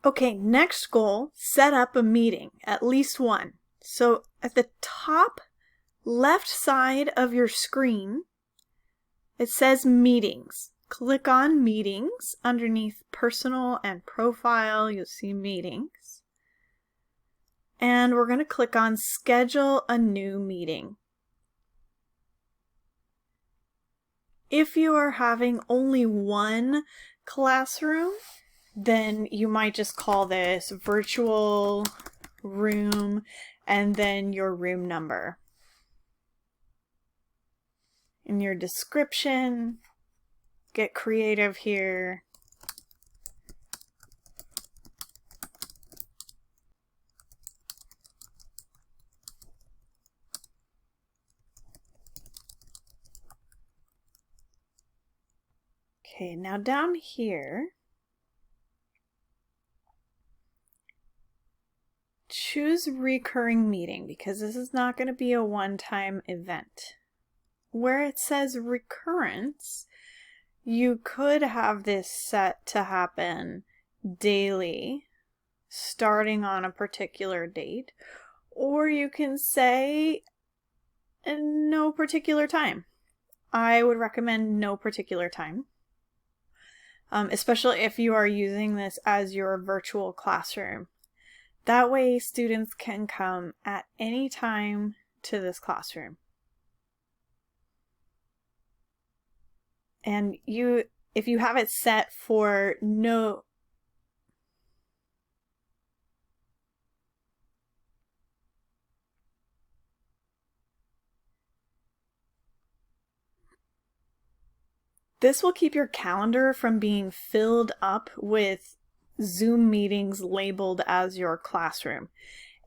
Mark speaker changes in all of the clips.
Speaker 1: Okay, next goal, set up a meeting, at least one. So at the top left side of your screen, it says meetings. Click on meetings. Underneath personal and profile, you'll see meetings. And we're going to click on schedule a new meeting. If you are having only one classroom, then you might just call this virtual room and then your room number. In your description, get creative here. Okay, now down here, choose recurring meeting because this is not going to be a one-time event. Where it says recurrence, you could have this set to happen daily, starting on a particular date, or you can say no particular time. I would recommend no particular time, especially if you are using this as your virtual classroom. That way students can come at any time to this classroom. And if you have it set for no, this will keep your calendar from being filled up with Zoom meetings labeled as your classroom.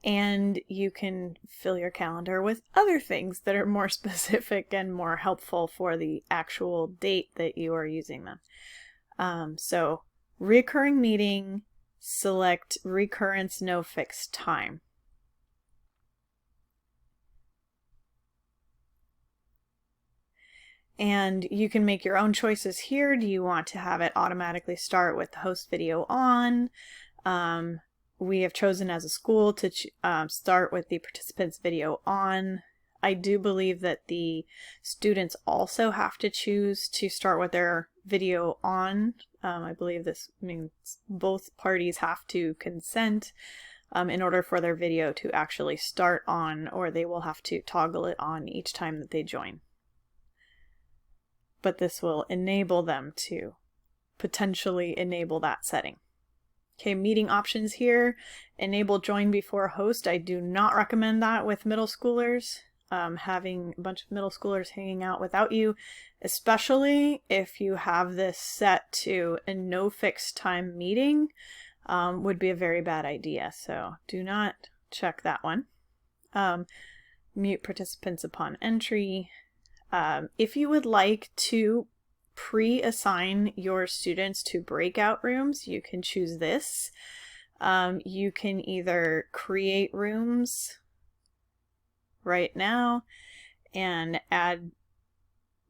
Speaker 1: And you can fill your calendar with other things that are more specific and more helpful for the actual date that you are using them. So recurring meeting, select recurrence, no fixed time. And you can make your own choices here. Do you want to have it automatically start with the host video on? We have chosen as a school to start with the participants video on. I do believe that the students also have to choose to start with their video on. I believe this means both parties have to consent in order for their video to actually start on, or they will have to toggle it on each time that they join. But this will enable them to potentially enable that setting. Okay, meeting options here. Enable join before host. I do not recommend that with middle schoolers. Having a bunch of middle schoolers hanging out without you, especially if you have this set to a no fixed time meeting, would be a very bad idea. So do not check that one. Mute participants upon entry. If you would like to pre-assign your students to breakout rooms, you can choose this. You can either create rooms right now and add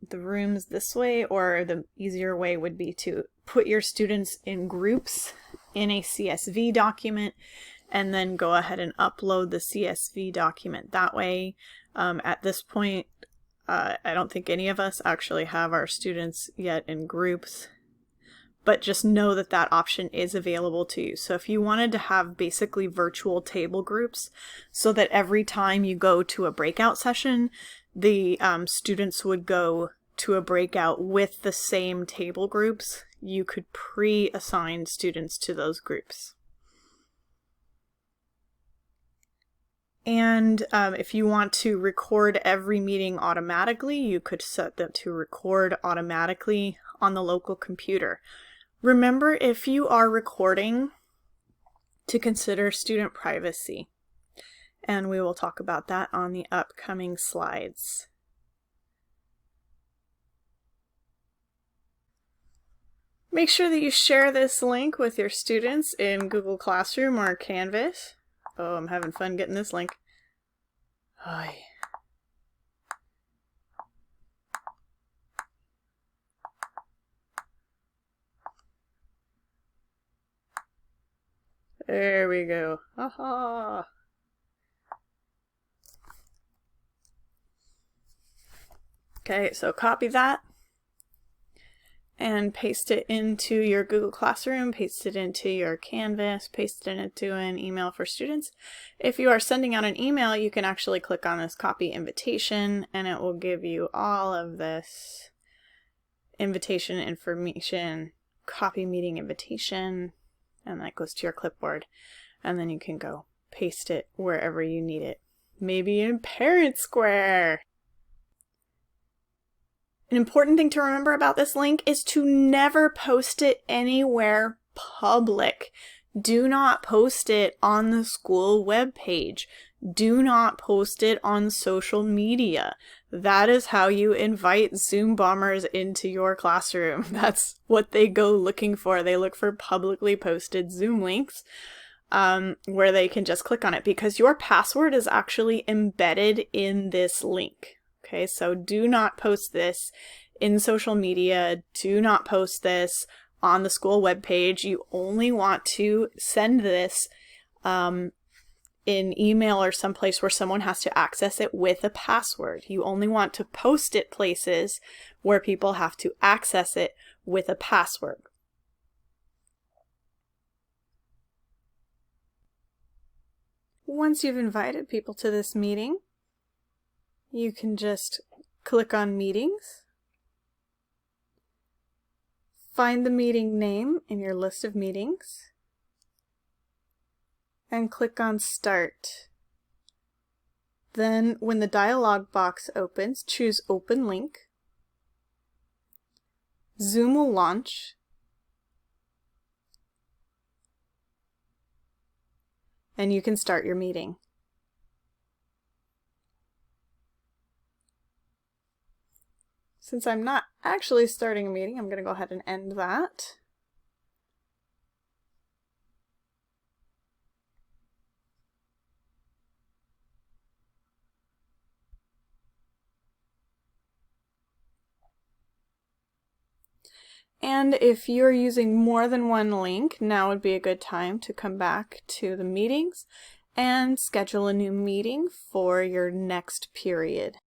Speaker 1: the rooms this way, or the easier way would be to put your students in groups in a CSV document and then go ahead and upload the CSV document that way. At this point, I don't think any of us actually have our students yet in groups, but just know that that option is available to you. So if you wanted to have basically virtual table groups so that every time you go to a breakout session, the students would go to a breakout with the same table groups, you could pre-assign students to those groups. And if you want to record every meeting automatically, you could set them to record automatically on the local computer. Remember, if you are recording, to consider student privacy. And we will talk about that on the upcoming slides. Make sure that you share this link with your students in Google Classroom or Canvas. Oh, I'm having fun getting this link. Hi. There we go. Aha! Okay, so copy that and paste it into your Google Classroom, paste it into your Canvas, paste it into an email for students. If you are sending out an email, you can actually click on this copy invitation and it will give you all of this invitation information, copy meeting invitation, and that goes to your clipboard. And then you can go paste it wherever you need it. Maybe in Parent Square. An important thing to remember about this link is to never post it anywhere public. Do not post it on the school webpage. Do not post it on social media. That is how you invite Zoom bombers into your classroom. That's what they go looking for. They look for publicly posted Zoom links where they can just click on it because your password is actually embedded in this link. Okay, so do not post this in social media. Do not post this on the school webpage. You only want to send this in email or someplace where someone has to access it with a password. You only want to post it places where people have to access it with a password. Once you've invited people to this meeting, you can just click on Meetings, find the meeting name in your list of meetings, and click on Start. Then, when the dialog box opens, choose Open Link. Zoom will launch, and you can start your meeting. Since I'm not actually starting a meeting, I'm going to go ahead and end that. And if you're using more than one link, now would be a good time to come back to the meetings and schedule a new meeting for your next period.